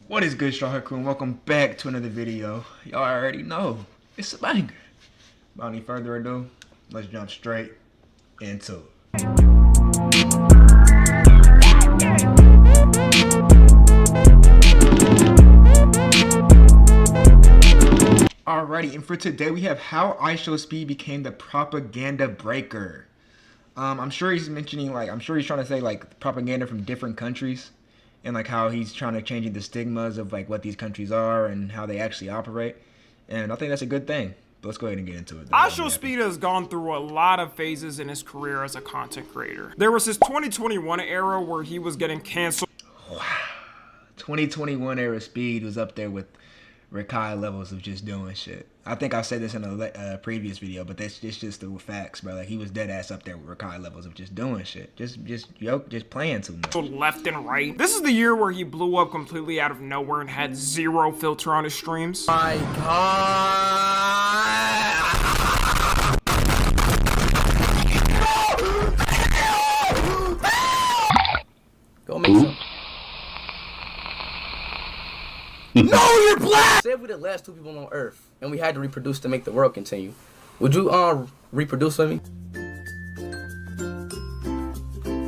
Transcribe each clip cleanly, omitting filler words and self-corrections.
What is good, Straw Crew? Welcome back to another video. Y'all already know it's a banger. Without any further ado, let's jump straight into it. Alrighty, and for today we have how IShowSpeed became the propaganda breaker. I'm sure he's mentioning I'm sure he's trying to say propaganda from different countries. And how he's trying to change the stigmas of what these countries are and how they actually operate. And I think that's a good thing. But let's go ahead and get into it. IShowSpeed has gone through a lot of phases in his career as a content creator. There was his 2021 era where he was getting canceled. Wow. 2021 era Speed was up there with Rakai levels of just doing shit. I think I said this in a previous video, but that's just the facts, bro. He was dead ass up there with Rakai levels of just doing shit, just playing too much. Left and right. This is the year where he blew up completely out of nowhere and had zero filter on his streams. My God. Go make some. No, you're black! Say if we're the last two people on Earth and we had to reproduce to make the world continue, would you reproduce with me?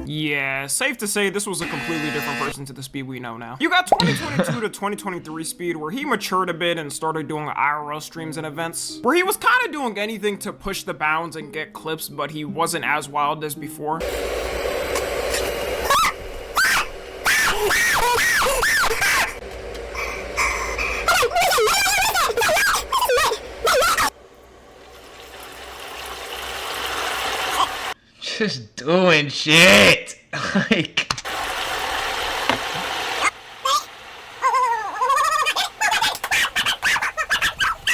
Yeah, safe to say this was a completely different person to the Speed we know now. You got 2022 to 2023 Speed, where he matured a bit and started doing IRL streams and events, where he was kind of doing anything to push the bounds and get clips, but he wasn't as wild as before. Just doing shit.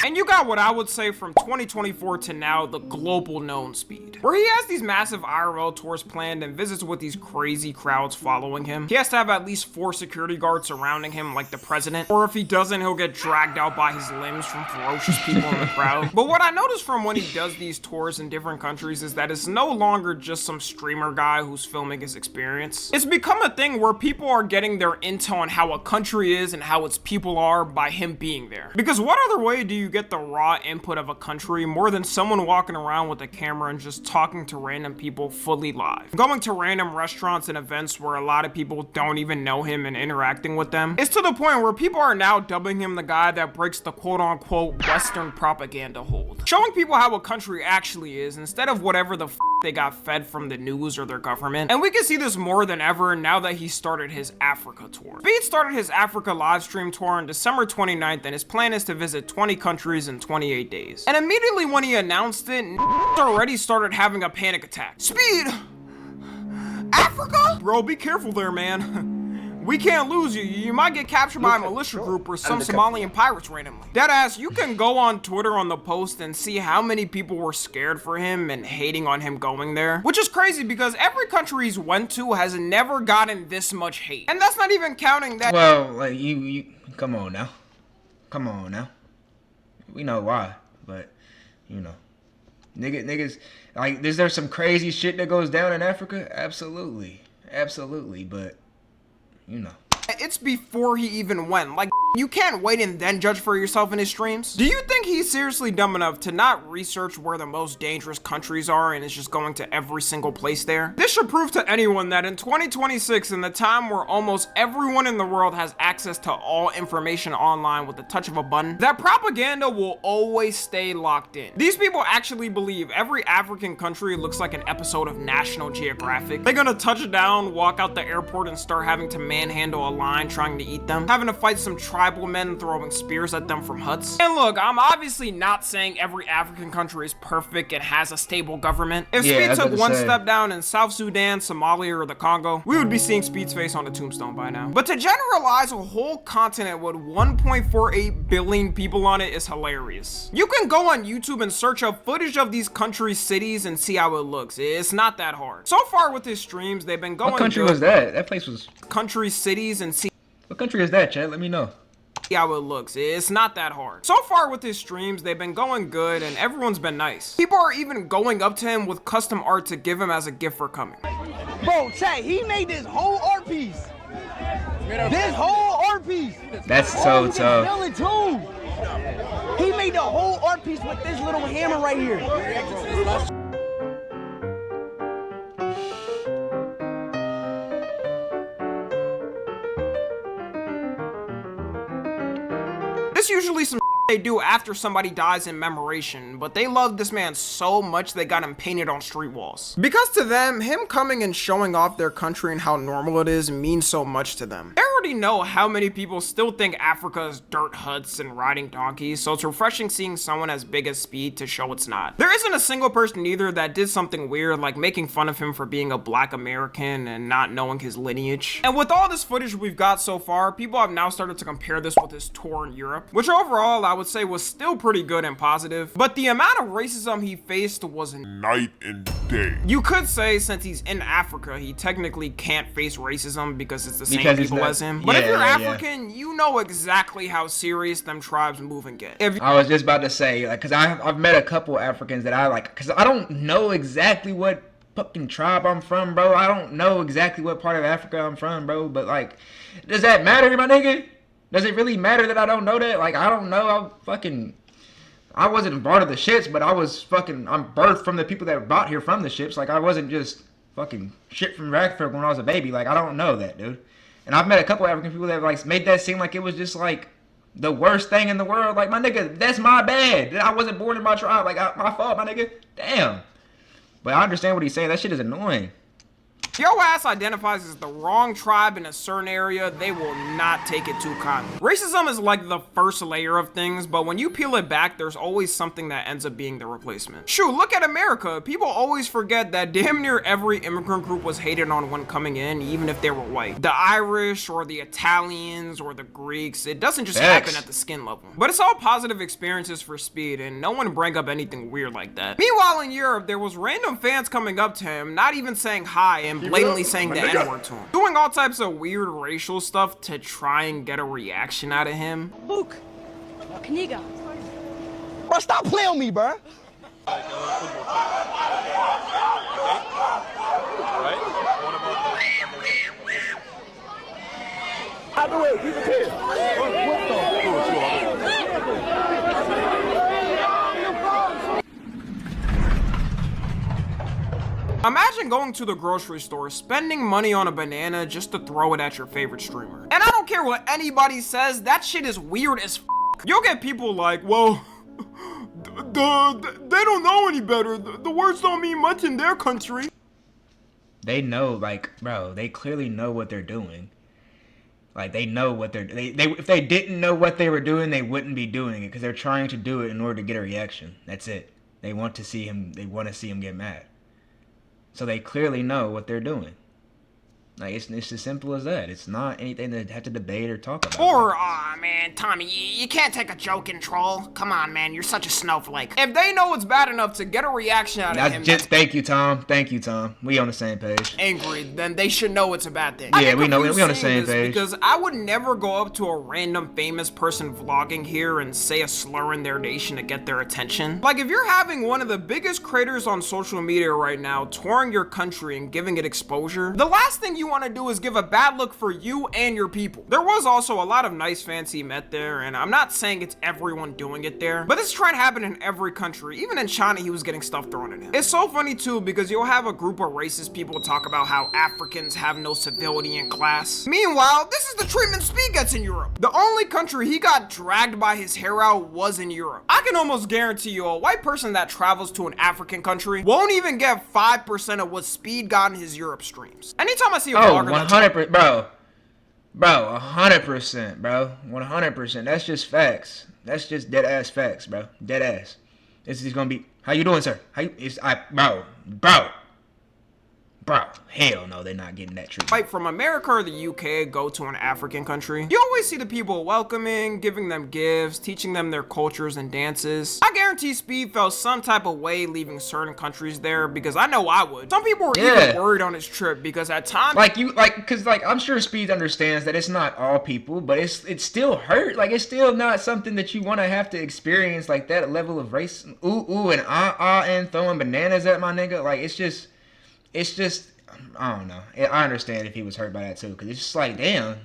And you got what I would say from 2024 to now, the global known Speed, where he has these massive IRL tours planned and visits with these crazy crowds following him. He has to have at least 4 security guards surrounding him like the president, or if he doesn't, he'll get dragged out by his limbs from ferocious people in the crowd. But what I noticed from when he does these tours in different countries is that it's no longer just some streamer guy who's filming his experience. It's become a thing where people are getting their intel on how a country is and how its people are by him being there. Because what other way do you get the raw input of a country more than someone walking around with a camera and just talking to random people fully live, going to random restaurants and events where a lot of people don't even know him and interacting with them? It's to the point where people are now dubbing him the guy that breaks the quote-unquote Western propaganda hold, showing people how a country actually is instead of whatever the f they got fed from the news or their government. And we can see this more than ever now that he started his Africa tour. Speed started his Africa livestream tour on December 29th, and his plan is to visit 20 countries in 28 days. And immediately when he announced it, already started having a panic attack. Speed! Africa? Bro, be careful there, man. We can't lose you. You might get captured by a militia group or some Somalian pirates randomly. Deadass, you can go on Twitter on the post and see how many people were scared for him and hating on him going there. Which is crazy because every country he's went to has never gotten this much hate. And that's not even counting that— Well, you come on now. Come on now. We know why, but you know. Niggas, is there some crazy shit that goes down in Africa? Absolutely. Absolutely, but you know. It's before he even went. You can't wait and then judge for yourself in his streams. Do you think he's seriously dumb enough to not research where the most dangerous countries are and is just going to every single place there? This should prove to anyone that in 2026, in the time where almost everyone in the world has access to all information online with the touch of a button, that propaganda will always stay locked in. These people actually believe every African country looks like an episode of National Geographic. They're gonna touch down, walk out the airport, and start having to manhandle a lion trying to eat them, having to fight some tribal men throwing spears at them from huts. And look, I'm obviously not saying every African country is perfect and has a stable government. If Speed took one step down in South Sudan, Somalia, or the Congo, we would be seeing Speed's face on a tombstone by now. But to generalize a whole continent with 1.48 billion people on it is hilarious. You can go on YouTube and search up footage of these countries' cities and see how it looks. It's not that hard. So far with his streams, they've been going— What country was that? That place was— Countries, cities, and see— What country is that, Chad? Let me know. How it looks. It's not that hard. So far with his streams, they've been going good and everyone's been nice. People are even going up to him with custom art to give him as a gift for coming. Bro, Chad, he made this whole art piece. This whole art art piece. That's so you can tough. feel it too. He made the whole art piece with this little hammer right here. This usually some they do after somebody dies in commemoration, but they love this man so much they got him painted on street walls. Because to them, him coming and showing off their country and how normal it is means so much to them. They already know how many people still think Africa is dirt huts and riding donkeys, so it's refreshing seeing someone as big as Speed to show it's not. There isn't a single person either that did something weird like making fun of him for being a black American and not knowing his lineage. And with all this footage we've got so far, people have now started to compare this with his tour in Europe, which overall I would say was still pretty good and positive, but the amount of racism he faced was night and day. You could say since he's in Africa, he technically can't face racism because it's the same Because it's people not- as him. But if yeah, you're yeah, yeah. African, you know exactly how serious them tribes move and get. If I was just about to say, like, cause I've met a couple Africans that I like, cause I don't know exactly what fucking tribe I'm from, bro. I don't know exactly what part of Africa I'm from, bro. But like, does that matter, my nigga? Does it really matter that I don't know that? Like, I don't know. I wasn't part of the shits, but I'm birthed from the people that brought here from the ships. Like, I wasn't just fucking shit from Africa when I was a baby. Like, I don't know that, dude. And I've met a couple African people that like made that seem like it was just like the worst thing in the world. Like, my nigga, that's my bad. I wasn't born in my tribe. Like, my fault, my nigga. Damn. But I understand what he's saying. That shit is annoying. your ass identifies as the wrong tribe in a certain area, they will not take it too kindly. Racism is like the first layer of things, but when you peel it back, there's always something that ends up being the replacement. Shoot, look at America. People always forget that damn near every immigrant group was hated on when coming in, even if they were white. The Irish or the Italians or the Greeks, it doesn't just happen at the skin level. But it's all positive experiences for Speed, and no one bring up anything weird like that. Meanwhile, in Europe, there was random fans coming up to him, not even saying hi, and blatantly saying the N-word to him. Doing all types of weird racial stuff to try and get a reaction out of him. Luke, Kaniga. Bro, stop playing with me, bro. Out the way, keep it here. What the? Imagine going to the grocery store, spending money on a banana just to throw it at your favorite streamer. And I don't care what anybody says, that shit is weird as f***. You'll get people like, well, they don't know any better. The words don't mean much in their country. They know, like, bro, they clearly know what they're doing. Like, they know what they're, if they didn't know what they were doing, they wouldn't be doing it, because they're trying to do it in order to get a reaction. That's it. They want to see him get mad. So they clearly know what they're doing. Like, it's as simple as that. It's not anything to have to debate or talk about. Or, aw, man, Tommy, you can't take a joke and troll. Come on, man, you're such a snowflake. If they know it's bad enough to get a reaction out of him, thank you, Tom. Thank you, Tom. We on the same page. Angry, then they should know it's a bad thing. Yeah, we know. We on the same page. Because I would never go up to a random famous person vlogging here and say a slur in their nation to get their attention. Like, if you're having one of the biggest creators on social media right now touring your country and giving it exposure, the last thing you want to do is give a bad look for you and your people. There was also a lot of nice fans he met there, and I'm not saying it's everyone doing it there, but this is trying to happen in every country. Even in China, he was getting stuff thrown at him. It's so funny too, because you'll have a group of racist people talk about how Africans have no civility in class. Meanwhile, this is the treatment Speed gets in Europe. The only country he got dragged by his hair out was in Europe. I can almost guarantee you a white person that travels to an African country won't even get 5% of what Speed got in his Europe streams. Anytime I see a vlogger 100%, bro, 100%, bro, 100%. That's just facts. That's just dead ass facts, bro. Dead ass. This is gonna be. How you doing, sir? Bro, hell no, they're not getting that treatment. Like from America or the UK, go to an African country, you always see the people welcoming, giving them gifts, teaching them their cultures and dances. I guarantee Speed felt some type of way leaving certain countries there, because I know I would. Some people were even worried on his trip, because at times, I'm sure Speed understands that it's not all people, but it's still hurt. Like, it's still not something that you want to have to experience, like that level of race, ooh and and throwing bananas at my nigga. Like, it's just, I don't know. I understand if he was hurt by that too, because it's just like, damn,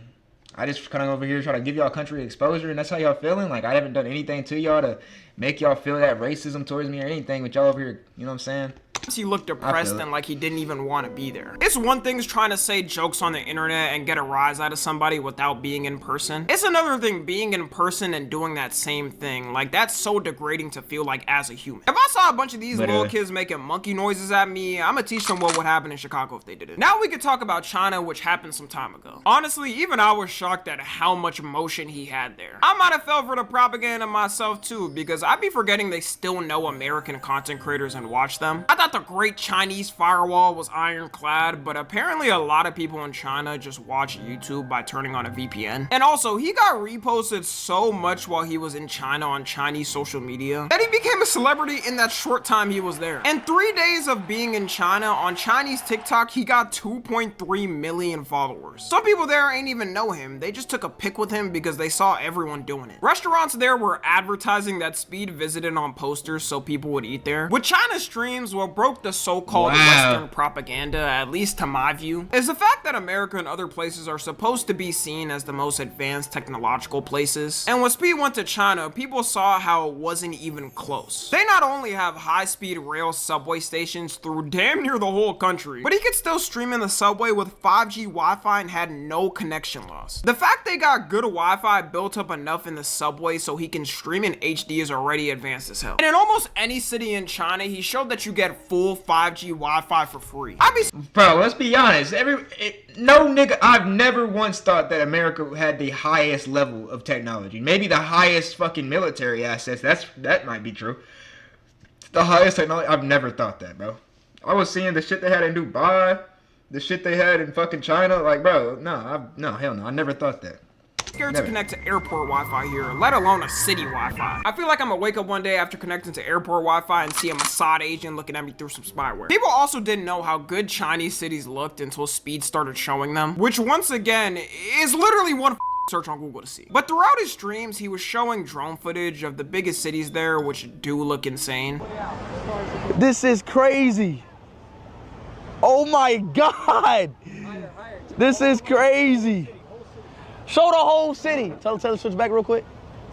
I just kind of over here try to give y'all country exposure, and that's how y'all feeling. Like I haven't done anything to y'all to make y'all feel that racism towards me or anything. But y'all over here, you know what I'm saying? He looked depressed and like he didn't even want to be there. It's one thing trying to say jokes on the internet and get a rise out of somebody without being in person. It's another thing being in person and doing that same thing. Like that's so degrading to feel like as a human. If I saw a bunch of these little kids making monkey noises at me, I'm gonna teach them what would happen in Chicago if they did it. Now we could talk about China, which happened some time ago. Honestly, even I was shocked at how much emotion he had there. I might have fell for the propaganda myself too, because I'd be forgetting they still know American content creators and watch them. I thought the Great Chinese Firewall was ironclad, but apparently a lot of people in China just watch YouTube by turning on a VPN. And also, he got reposted so much while he was in China on Chinese social media that he became a celebrity in that short time he was there. In 3 days of being in China, on Chinese TikTok, he got 2.3 million followers. Some people there ain't even know him. They just took a pic with him because they saw everyone doing it. Restaurants there were advertising that Speed visited on posters so people would eat there. With China's streams, what broke the so-called Western propaganda, at least to my view, is the fact that America and other places are supposed to be seen as the most advanced technological places. And when Speed went to China, people saw how it wasn't even close. They not only have high-speed rail subway stations through damn near the whole country, but he could still stream in the subway with 5G Wi-Fi and had no connection loss. The fact they got good Wi-Fi built up enough in the subway so he can stream in HD is already advanced as hell. And in almost any city in China, he showed that you get full 5G Wi-Fi for free. Bro, let's be honest. No nigga, I've never once thought that America had the highest level of technology. Maybe the highest fucking military assets. That might be true. The highest technology. I've never thought that, bro. I was seeing the shit they had in Dubai, the shit they had in fucking China. Like, bro, no, hell no. I never thought that. Scared to connect to airport Wi-Fi here, let alone a city Wi-Fi. I feel like I'm gonna wake up one day after connecting to airport Wi-Fi and see a Mossad agent looking at me through some spyware. People also didn't know how good Chinese cities looked until Speed started showing them, which once again is literally one search on Google to see. But throughout his streams, he was showing drone footage of the biggest cities there, which do look insane. This is crazy. Oh my God. This is crazy. Show the whole city. Tell Taylor to switch back real quick.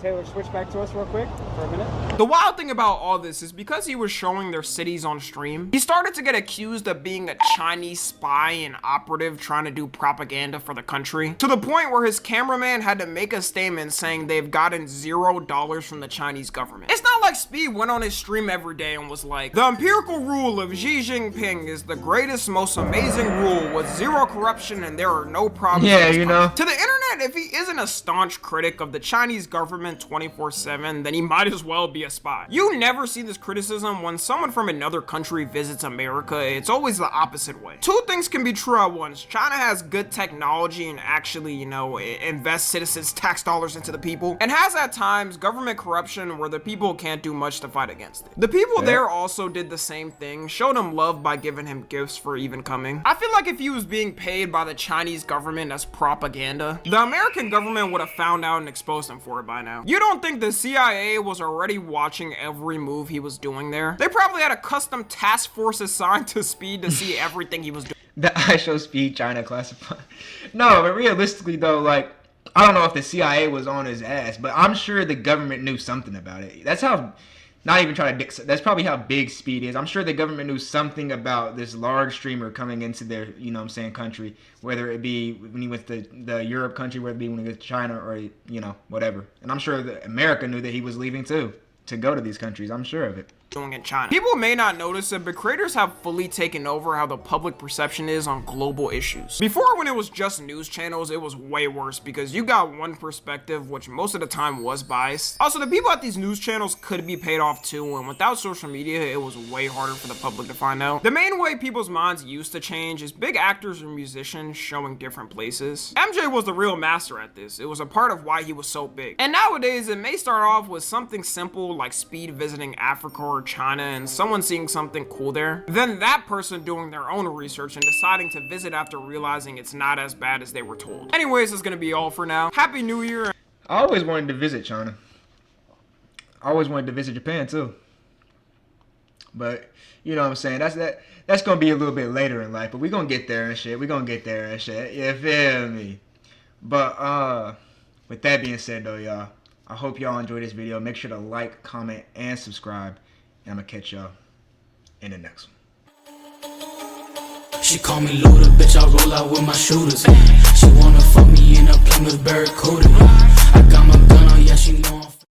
Taylor, switch back to us real quick for a minute. The wild thing about all this is because he was showing their cities on stream, he started to get accused of being a Chinese spy and operative trying to do propaganda for the country, to the point where his cameraman had to make a statement saying they've gotten $0 from the Chinese government. It's not like Speed went on his stream every day and was like, the empirical rule of Xi Jinping is the greatest, most amazing rule with zero corruption and there are no problems. Yeah, you know. To the internet, if he isn't a staunch critic of the Chinese government 24/7, then he might as well be a spy. You never see this criticism when someone from another country visits America. It's always the opposite way. Two things can be true at once. China has good technology and actually, you know, invests citizens' tax dollars into the people, and has at times government corruption where the people can't do much to fight against it. The people there also did the same thing, showed him love by giving him gifts for even coming. I feel like if he was being paid by the Chinese government as propaganda, the American government would have found out and exposed him for it by now. You don't think the CIA was already watching every move he was doing there? They probably had a custom task force assigned to Speed to see everything he was doing. The IShowSpeed China classified. No, but realistically though, like, I don't know if the CIA was on his ass, but I'm sure the government knew something about it. That's how, not even trying to, that's probably how big Speed is. I'm sure the government knew something about this large streamer coming into their, you know what I'm saying, country, whether it be when he went to the Europe country, whether it be when he went to China or, you know, whatever. And I'm sure that America knew that he was leaving too, to go to these countries. I'm sure of it. In China. People may not notice it, but creators have fully taken over how the public perception is on global issues. Before, when it was just news channels, it was way worse because you got one perspective, which most of the time was biased. Also, the people at these news channels could be paid off too, and without social media, it was way harder for the public to find out. The main way people's minds used to change is big actors or musicians showing different places. MJ was the real master at this. It was a part of why he was so big. And nowadays, it may start off with something simple like Speed visiting Africa or China and someone seeing something cool there, then that person doing their own research and deciding to visit after realizing it's not as bad as they were told. Anyways, that's gonna be all for now. Happy New Year. I always wanted to visit China. I always wanted to visit Japan too. But you know what I'm saying, that's gonna be a little bit later in life, but we're gonna get there and shit. We're gonna get there and shit. You feel me? But with that being said though, y'all, I hope y'all enjoyed this video. Make sure to like, comment, and subscribe. And I'm gonna catch y'all in the next one. She call me Luda, bitch, I roll out with my shooters. She wanna